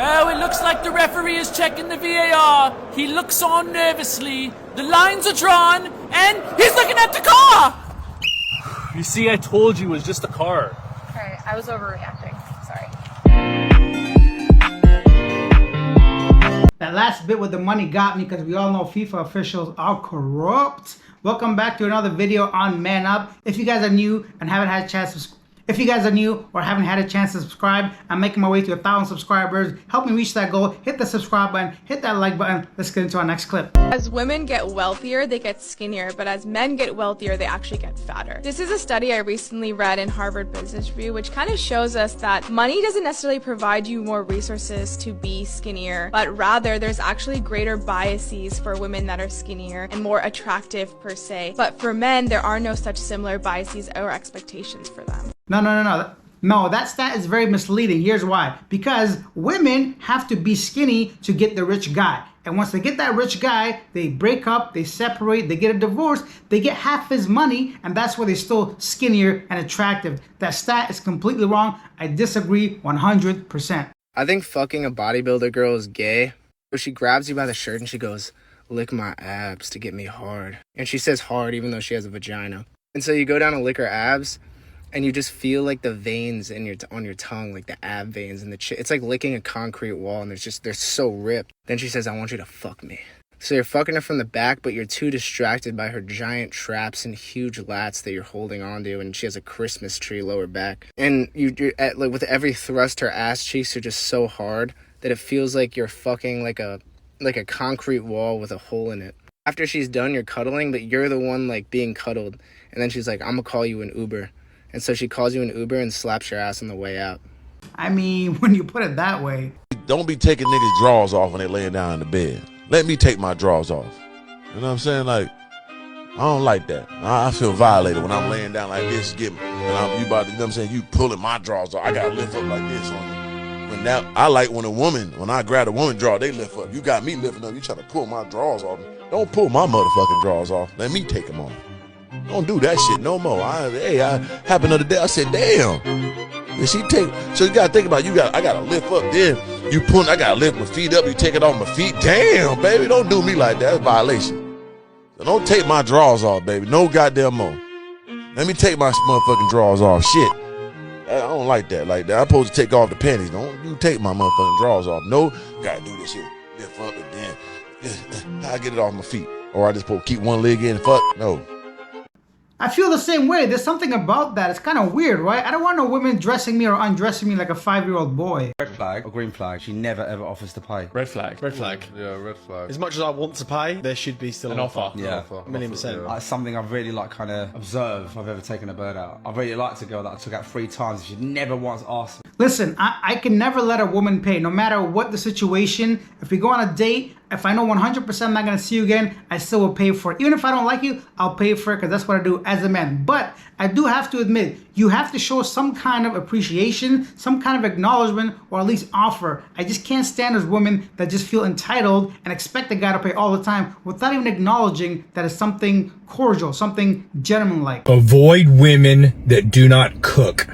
Oh, it looks like the referee is checking the VAR. He looks on nervously. The lines are drawn, and he's looking at the car! You see, I told you it was just a car. Alright, I was overreacting. Sorry. That last bit with the money got me because we all know FIFA officials are corrupt. Welcome back to another video on Man Up. If you guys are new and haven't had a chance to subscribe, I'm making my way to 1,000 subscribers. Help me reach that goal. Hit the subscribe button, hit that like button. Let's get into our next clip. As women get wealthier, they get skinnier, but as men get wealthier, they actually get fatter. This is a study I recently read in Harvard Business Review, which kind of shows us that money doesn't necessarily provide you more resources to be skinnier, but rather there's actually greater biases for women that are skinnier and more attractive per se. But for men, there are no such similar biases or expectations for them. No, that stat is very misleading. Here's why. Because women have to be skinny to get the rich guy. And once they get that rich guy, they break up, they separate, they get a divorce, they get half his money, and that's where they're still skinnier and attractive. That stat is completely wrong. I disagree 100%. I think fucking a bodybuilder girl is gay. So she grabs you by the shirt and she goes, "Lick my abs to get me hard." And she says hard even though she has a vagina. And so you go down to lick her abs, and you just feel like the veins on your tongue, like the ab veins and it's like licking a concrete wall, and they're so ripped. Then she says, "I want you to fuck me." So you're fucking her from the back, but you're too distracted by her giant traps and huge lats that you're holding onto, and she has a Christmas tree lower back. And with every thrust, her ass cheeks are just so hard that it feels like you're fucking like a concrete wall with a hole in it. After she's done, you're cuddling, but you're the one like being cuddled. And then she's like, "I'm gonna call you an Uber." And so she calls you an Uber and slaps your ass on the way out. I mean, when you put it that way. Don't be taking niggas' drawers off when they laying down in the bed. Let me take my drawers off. You know what I'm saying? Like, I don't like that. I feel violated when I'm laying down like this. You know what I'm saying? You pulling my drawers off. I gotta lift up like this on you. I like when I grab a woman drawer, they lift up. You got me lifting up. You trying to pull my drawers off. Don't pull my motherfucking drawers off. Let me take them off. Don't do that shit no more. I happened the other day. I said, damn. And so you gotta think about I gotta lift up. Then I gotta lift my feet up. You take it off my feet. Damn, baby, don't do me like that. That's a violation. So don't take my drawers off, baby. No goddamn more. Let me take my motherfucking drawers off. Shit. I don't like that. Like that. I'm supposed to take off the panties. Don't you take my motherfucking drawers off. No, gotta do this shit. Lift up and then I get it off my feet. Or I just supposed to keep one leg in and fuck. No. I feel the same way. There's something about that. It's kind of weird, right? I don't want no women dressing me or undressing me like a 5-year-old boy. Red flag or green flag, she never ever offers to pay. Red flag. Red flag. Yeah, red flag. As much as I want to pay, there should be still an offer. Yeah, a million percent. That's something I've really kind of observed if I've ever taken a bird out. I really liked a girl that I took out 3 times. She never once asked me. Listen, I can never let a woman pay, no matter what the situation. If we go on a date, if I know 100% I'm not going to see you again, I still will pay for it. Even if I don't like you, I'll pay for it because that's what I do as a man. But I do have to admit, you have to show some kind of appreciation, some kind of acknowledgement, or at least offer. I just can't stand those women that just feel entitled and expect the guy to pay all the time without even acknowledging that it's something cordial, something gentlemanlike. Avoid women that do not cook.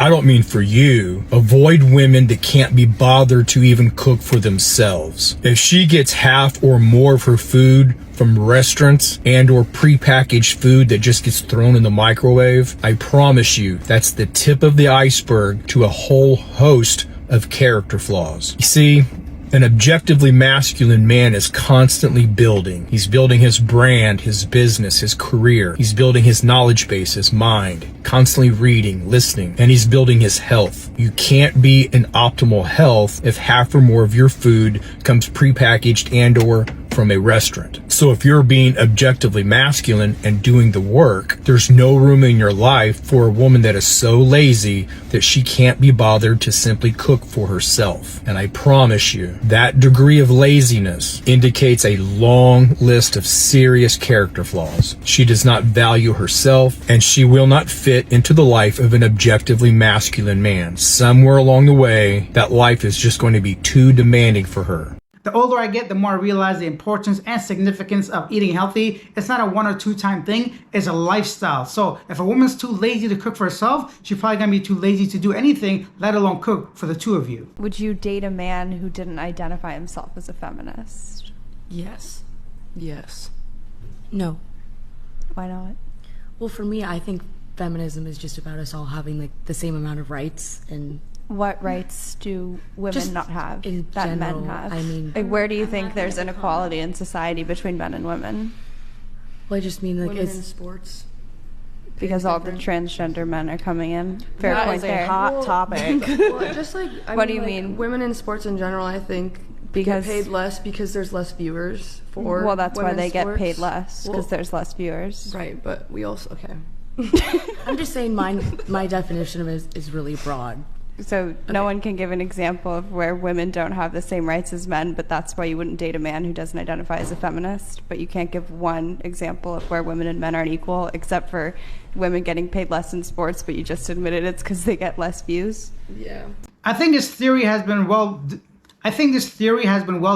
I don't mean for you. Avoid women that can't be bothered to even cook for themselves. If she gets half or more of her food from restaurants and or prepackaged food that just gets thrown in the microwave, I promise you that's the tip of the iceberg to a whole host of character flaws. You see, an objectively masculine man is constantly building. He's building his brand, his business, his career. He's building his knowledge base, his mind, constantly reading, listening, and he's building his health. You can't be in optimal health if half or more of your food comes prepackaged and or from a restaurant. So if you're being objectively masculine and doing the work, there's no room in your life for a woman that is so lazy that she can't be bothered to simply cook for herself. And I promise you, that degree of laziness indicates a long list of serious character flaws. She does not value herself, and she will not fit into the life of an objectively masculine man. Somewhere along the way, that life is just going to be too demanding for her. The older I get, the more I realize the importance and significance of eating healthy. It's not a 1 or 2 time thing, it's a lifestyle. So if a woman's too lazy to cook for herself, she's probably gonna be too lazy to do anything, let alone cook for the two of you. Would you date a man who didn't identify himself as a feminist? Yes. Yes. No. Why not? Well, for me, I think feminism is just about us all having like the same amount of rights. And what rights do women not have that general, men have? I mean, like, where do you think there's inequality in society between men and women? Well, I just mean like women it's in sports. Because all the transgender men are coming in. Fair That point is a there. hot topic. Well, just like What do you mean? Women in sports in general, I think, Because- get paid less because there's less viewers for. Well, that's why women's they get sports. paid less, because Well, there's less viewers. Right, but we also I'm just saying my definition of it is really broad. So no one can give an example of where women don't have the same rights as men, but that's why you wouldn't date a man who doesn't identify as a feminist. But you can't give one example of where women and men aren't equal, except for women getting paid less in sports, but you just admitted it's because they get less views. Yeah. I think this theory has been well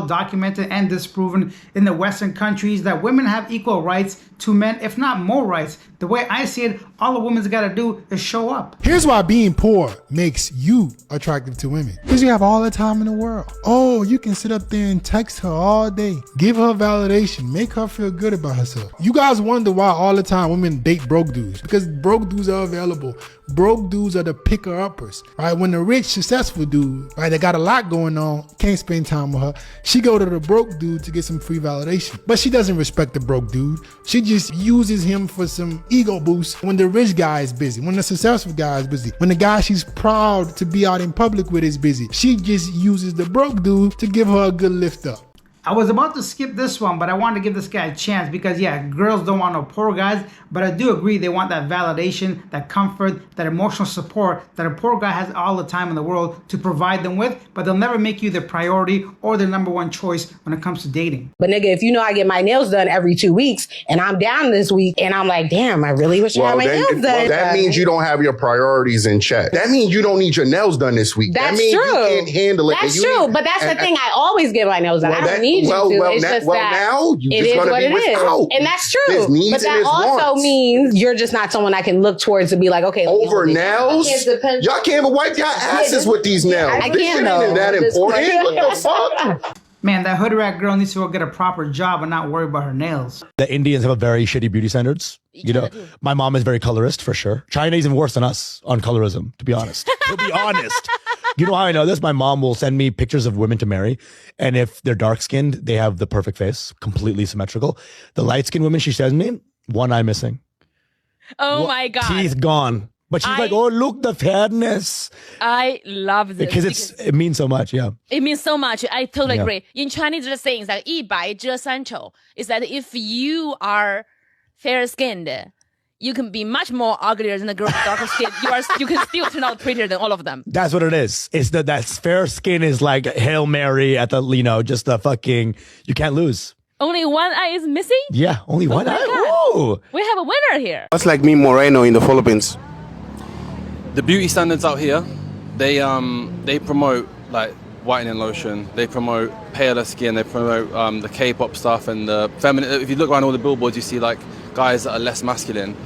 documented and disproven in the Western countries that women have equal rights to men, if not more rights. The way I see it, all a woman's got to do is show up. Here's why being poor makes you attractive to women. Because you have all the time in the world. Oh, you can sit up there and text her all day. Give her validation. Make her feel good about herself. You guys wonder why all the time women date broke dudes. Because broke dudes are available. Broke dudes are the picker-uppers, right? When the rich, successful dude, right, that got a lot going on, can't spend time with her, she go to the broke dude to get some free validation. But she doesn't respect the broke dude. She just uses him for some ego boost when the rich guy is busy, when the successful guy is busy, when the guy she's proud to be out in public with is busy. She just uses the broke dude to give her a good lift up. I was about to skip this one, but I wanted to give this guy a chance because, yeah, girls don't want no poor guys, but I do agree they want that validation, that comfort, that emotional support that a poor guy has all the time in the world to provide them with, but they'll never make you their priority or their number one choice when it comes to dating. But nigga, if you know I get my nails done every 2 weeks and I'm down this week and I'm like, damn, I really wish I had my nails done. Well, that means you don't have your priorities in check. That means you don't need your nails done this week. That's that means true. You can't handle it. That's true, but that's the thing. I always get my nails done. I don't need you to. It's just that now you it just is gonna what be it is. without. And that's true. His needs but that and his also wants. means you're just not someone I can look towards to be like, okay. Over nails? Y'all can't even wipe your asses with these nails. I This can shit though. ain't that important. What the fuck? Man, that hood rat girl needs to go get a proper job and not worry about her nails. The Indians have a very shitty beauty standards. You know, my mom is very colorist for sure. China is even worse than us on colorism, to be honest. To be honest. You know how I know this? My mom will send me pictures of women to marry. And if they're dark skinned, they have the perfect face, completely symmetrical. The light skinned women she sends me, one eye missing. Oh my God. Teeth gone. But she's like, oh, look, the fairness. I love this. Because it means so much, yeah. It means so much. I totally Yeah. agree. In Chinese, there's saying that 一白遮三丑 is that if you are fair skinned, you can be much more uglier than the girl with darker skin. You can still turn out prettier than all of them. That's what it is. It's that fair skin is like Hail Mary at the, just the fucking, you can't lose. Only one eye is missing? Yeah, only one my eye. God. Ooh. We have a winner here. That's like me, Moreno, in the Philippines. The beauty standards out here, they promote like whitening lotion. They promote paler skin. They promote the K-pop stuff and the feminine. If you look around all the billboards, you see like guys that are less masculine.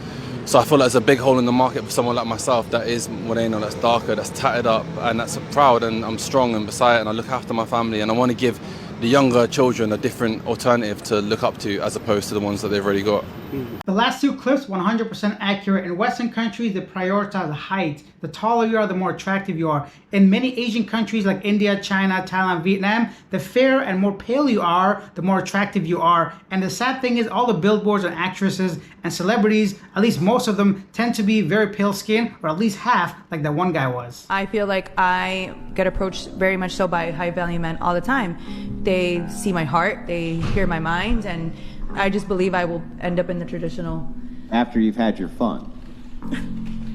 So I feel like there's a big hole in the market for someone like myself that is moreno, that's darker, that's tatted up, and that's proud, and I'm strong and beside it, and I look after my family, and I want to give the younger children a different alternative to look up to as opposed to the ones that they've already got. The last two clips, 100% accurate. In Western countries, they prioritize height. The taller you are, the more attractive you are. In many Asian countries like India, China, Thailand, Vietnam, the fairer and more pale you are, the more attractive you are. And the sad thing is all the billboards and actresses and celebrities, at least most of them, tend to be very pale skin, or at least half like that one guy was. I feel like I get approached very much so by high value men all the time. They see my heart, they hear my mind, and I just believe I will end up in the traditional. After you've had your fun.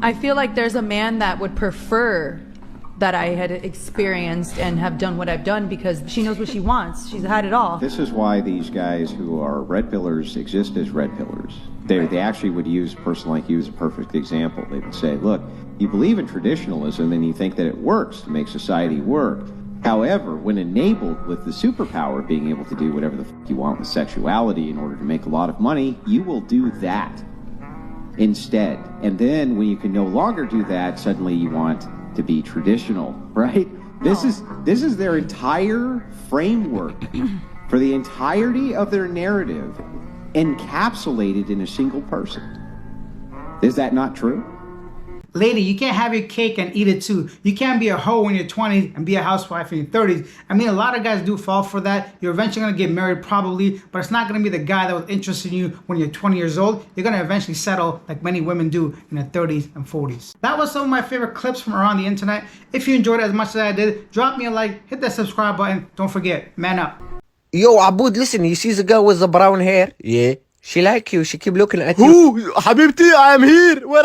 I feel like there's a man that would prefer that I had experienced and have done what I've done because she knows what she wants. She's had it all. This is why these guys who are red pillars exist as red pillars. They actually would use a person like you as a perfect example. They would say, look, you believe in traditionalism and you think that it works to make society work. However, when enabled with the superpower of being able to do whatever the fuck you want with sexuality in order to make a lot of money, you will do that instead. And then when you can no longer do that, suddenly you want to be traditional, right? This is their entire framework for the entirety of their narrative encapsulated in a single person. Is that not true? Lady, you can't have your cake and eat it too. You can't be a hoe in your 20s and be a housewife in your 30s. I mean, a lot of guys do fall for that. You're eventually going to get married probably, but it's not going to be the guy that was interested in you when you're 20 years old. You're going to eventually settle like many women do in their 30s and 40s. That was some of my favorite clips from around the internet. If you enjoyed it as much as I did, drop me a like, hit that subscribe button. Don't forget, man up. Yo, Aboud, listen, you see the girl with the brown hair? Yeah. She like you. She keep looking at you. Who? Habibti, I am here. Where